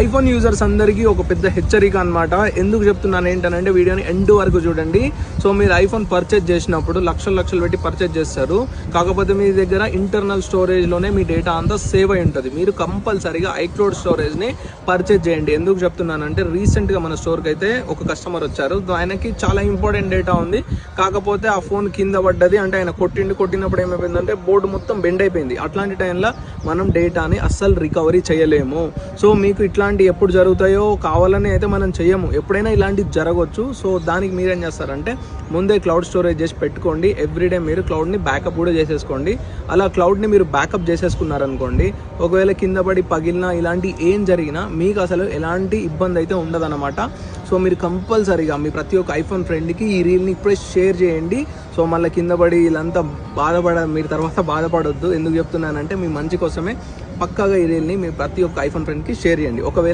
IPhone users అందరికీ ఒక పెద్ద హెచ్చరిక అనమాట. ఎందుకు చెప్తున్నాను ఏంటనంటే వీడియోని ఎండ్ వరకు చూడండి. సో మీరు ఐఫోన్ పర్చేజ్ చేసినప్పుడు లక్షలు పెట్టి పర్చేజ్ చేస్తారు. కాకపోతే మీ దగ్గర ఇంటర్నల్ స్టోరేజ్లోనే మీ డేటా అంతా సేవ్ అయి ఉంటుంది. మీరు కంపల్సరీగా ఐక్లౌడ్ స్టోరేజ్ని పర్చేజ్ చేయండి. ఎందుకు చెప్తున్నానంటే రీసెంట్గా మన స్టోర్కి అయితే ఒక కస్టమర్ వచ్చారు. ఆయనకి చాలా ఇంపార్టెంట్ డేటా ఉంది. కాకపోతే ఆ ఫోన్ కింద పడ్డది. అంటే ఆయన కొట్టినప్పుడు ఏమైపోయిందంటే బోర్డు మొత్తం బెండ్ అయిపోయింది. అట్లాంటి టైంలో మనం డేటాని అస్సలు రికవరీ చేయలేము. సో మీకు ఇట్లాంటి ఎప్పుడు జరుగుతాయో కావాలని అయితే మనం చేయము. ఎప్పుడైనా ఇలాంటివి జరగవచ్చు. సో దానికి మీరేం చేస్తారంటే ముందే క్లౌడ్ స్టోరేజ్ చేసి పెట్టుకోండి. ఎవ్రీడే మీరు క్లౌడ్ని బ్యాకప్ కూడా చేసేసుకోండి. అలా క్లౌడ్ని మీరు బ్యాకప్ చేసేసుకున్నారనుకోండి, ఒకవేళ కింద పడి పగిలినా ఇలాంటి ఏం జరిగినా మీకు అసలు ఎలాంటి ఇబ్బంది అయితే ఉండదన్నమాట. సో మీరు కంపల్సరీగా మీ ప్రతి ఒక్క ఐఫోన్ ఫ్రెండ్కి ఈ రీల్ని ఇప్పుడే షేర్ చేయండి. సో మళ్ళీ కింద పడి వీళ్ళంతా మీరు తర్వాత బాధపడొద్దు. ఎందుకు చెప్తున్నానంటే మీ మంచి కోసమే పక్కాగా ఈ రీల్ని మీ ప్రతి ఒక్క ఐఫోన్ ఫ్రెండ్కి షేర్ చేయండి. ఒకవేళ